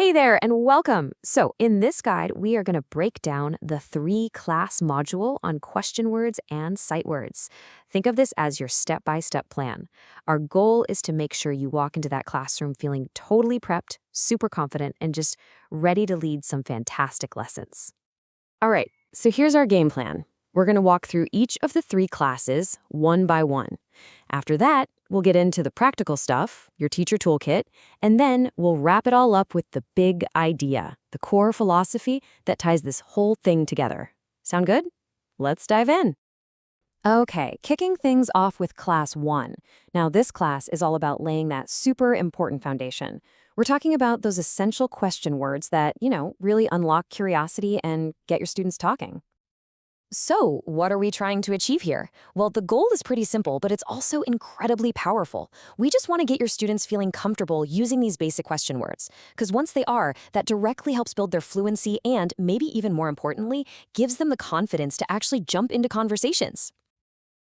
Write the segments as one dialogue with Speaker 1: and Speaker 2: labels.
Speaker 1: Hey there, and welcome. So, in this guide, we are going to break down the 3-class module on question words and sight words. Think of this as your step-by-step plan. Our goal is to make sure you walk into that classroom feeling totally prepped, super confident, and just ready to lead some fantastic lessons. All right, so here's our game plan. We're going to walk through each of the 3 classes one by one. After that, we'll get into the practical stuff, your teacher toolkit, and then we'll wrap it all up with the big idea, the core philosophy that ties this whole thing together. Sound good? Let's dive in. Okay, kicking things off with Class 1. Now, this class is all about laying that super important foundation. We're talking about those essential question words that, really unlock curiosity and get your students talking. So, what are we trying to achieve here? Well, the goal is pretty simple, but it's also incredibly powerful. We just want to get your students feeling comfortable using these basic question words, because once they are, that directly helps build their fluency and, maybe even more importantly, gives them the confidence to actually jump into conversations.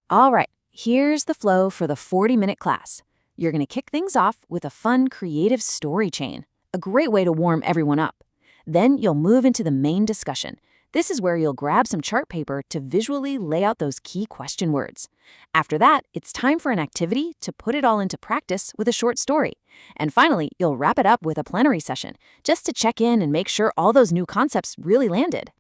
Speaker 1: All right, here's the flow for the 40-minute class. You're going to kick things off with a fun, creative story chain, a great way to warm everyone up. Then you'll move into the main discussion. This is where you'll grab some chart paper to visually lay out those key question words. After that, it's time for an activity to put it all into practice with a short story. And finally, you'll wrap it up with a plenary session, just to check in and make sure all those new concepts really landed.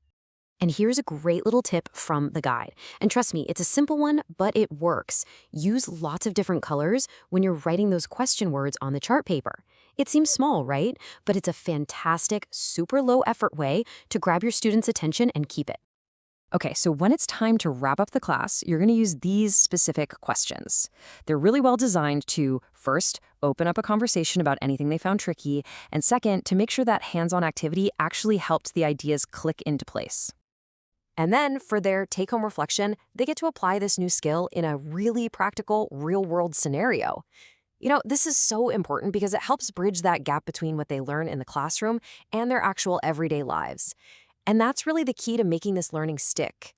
Speaker 1: And here's a great little tip from the guide. And trust me, it's a simple one, but it works. Use lots of different colors when you're writing those question words on the chart paper. It seems small, right? But it's a fantastic, super low effort way to grab your students' attention and keep it. Okay, so when it's time to wrap up the class, you're going to use these specific questions. They're really well designed to, first, open up a conversation about anything they found tricky, and second, to make sure that hands-on activity actually helped the ideas click into place. And then, for their take-home reflection, they get to apply this new skill in a really practical, real-world scenario. This is so important because it helps bridge that gap between what they learn in the classroom and their actual everyday lives. And that's really the key to making this learning stick.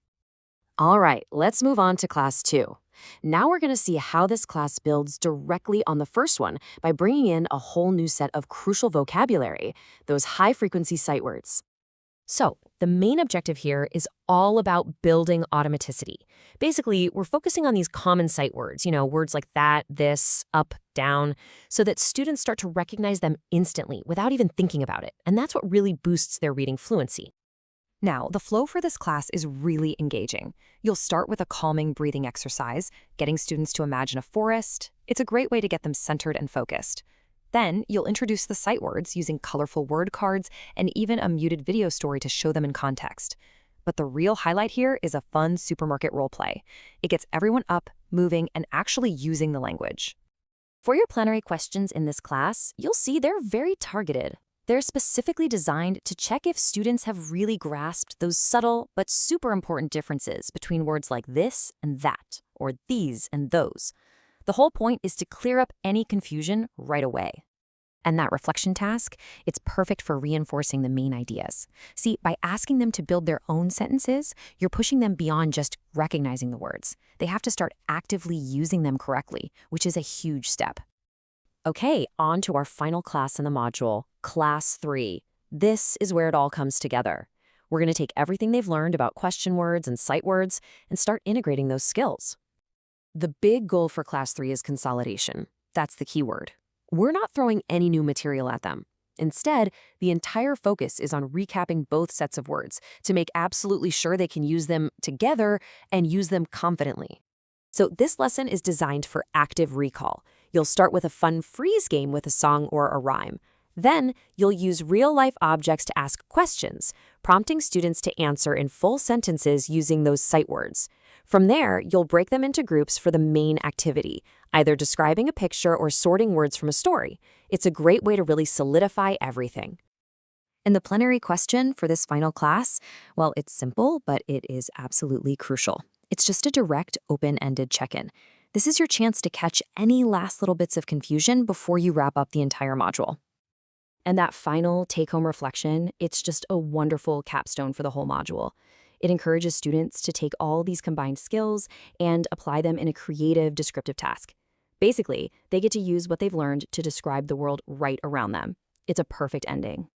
Speaker 1: All right, let's move on to Class 2. Now we're going to see how this class builds directly on the first one by bringing in a whole new set of crucial vocabulary, those high-frequency sight words. So, the main objective here is all about building automaticity. Basically, we're focusing on these common sight words, words like that, this, up, down, so that students start to recognize them instantly without even thinking about it. And that's what really boosts their reading fluency. Now, the flow for this class is really engaging. You'll start with a calming breathing exercise, getting students to imagine a forest. It's a great way to get them centered and focused. Then, you'll introduce the sight words using colorful word cards and even a muted video story to show them in context. But the real highlight here is a fun supermarket role play. It gets everyone up, moving, and actually using the language. For your plenary questions in this class, you'll see they're very targeted. They're specifically designed to check if students have really grasped those subtle but super important differences between words like this and that, or these and those. The whole point is to clear up any confusion right away. And that reflection task, it's perfect for reinforcing the main ideas. See, by asking them to build their own sentences, you're pushing them beyond just recognizing the words. They have to start actively using them correctly, which is a huge step. Okay, on to our final class in the module, Class 3. This is where it all comes together. We're going to take everything they've learned about question words and sight words and start integrating those skills. The big goal for Class 3 is consolidation. That's the key word. We're not throwing any new material at them. Instead, the entire focus is on recapping both sets of words to make absolutely sure they can use them together and use them confidently. So this lesson is designed for active recall. You'll start with a fun freeze game with a song or a rhyme. Then, you'll use real-life objects to ask questions, prompting students to answer in full sentences using those sight words. From there, you'll break them into groups for the main activity, either describing a picture or sorting words from a story. It's a great way to really solidify everything. And the plenary question for this final class, well, it's simple, but it is absolutely crucial. It's just a direct, open-ended check-in. This is your chance to catch any last little bits of confusion before you wrap up the entire module. And that final take-home reflection, it's just a wonderful capstone for the whole module. It encourages students to take all these combined skills and apply them in a creative, descriptive task. Basically, they get to use what they've learned to describe the world right around them. It's a perfect ending.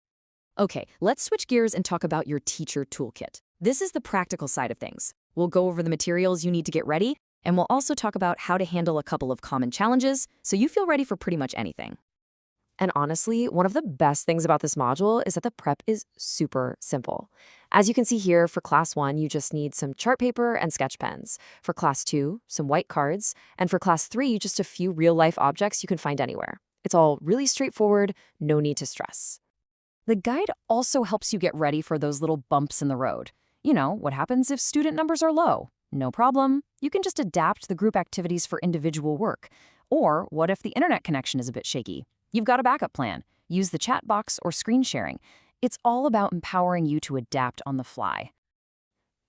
Speaker 2: Okay, let's switch gears and talk about your teacher toolkit. This is the practical side of things. We'll go over the materials you need to get ready, and we'll also talk about how to handle a couple of common challenges so you feel ready for pretty much anything.
Speaker 1: And honestly, one of the best things about this module is that the prep is super simple. As you can see here, for class 1, you just need some chart paper and sketch pens. For class 2, some white cards. And for class 3, just a few real-life objects you can find anywhere. It's all really straightforward, no need to stress.
Speaker 2: The guide also helps you get ready for those little bumps in the road. You know, what happens if student numbers are low? No problem. You can just adapt the group activities for individual work. Or what if the internet connection is a bit shaky? You've got a backup plan. Use the chat box or screen sharing. It's all about empowering you to adapt on the fly.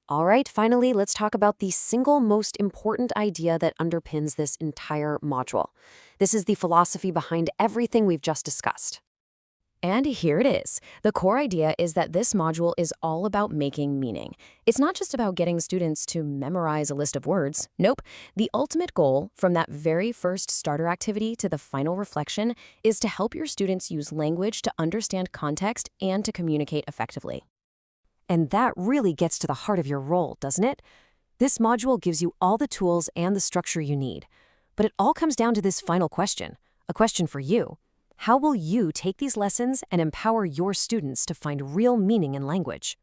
Speaker 1: All right, finally, let's talk about the single most important idea that underpins this entire module. This is the philosophy behind everything we've just discussed.
Speaker 2: And here it is. The core idea is that this module is all about making meaning. It's not just about getting students to memorize a list of words. Nope. The ultimate goal, from that very first starter activity to the final reflection, is to help your students use language to understand context and to communicate effectively.
Speaker 1: And that really gets to the heart of your role, doesn't it? This module gives you all the tools and the structure you need. But it all comes down to this final question, a question for you. How will you take these lessons and empower your students to find real meaning in language?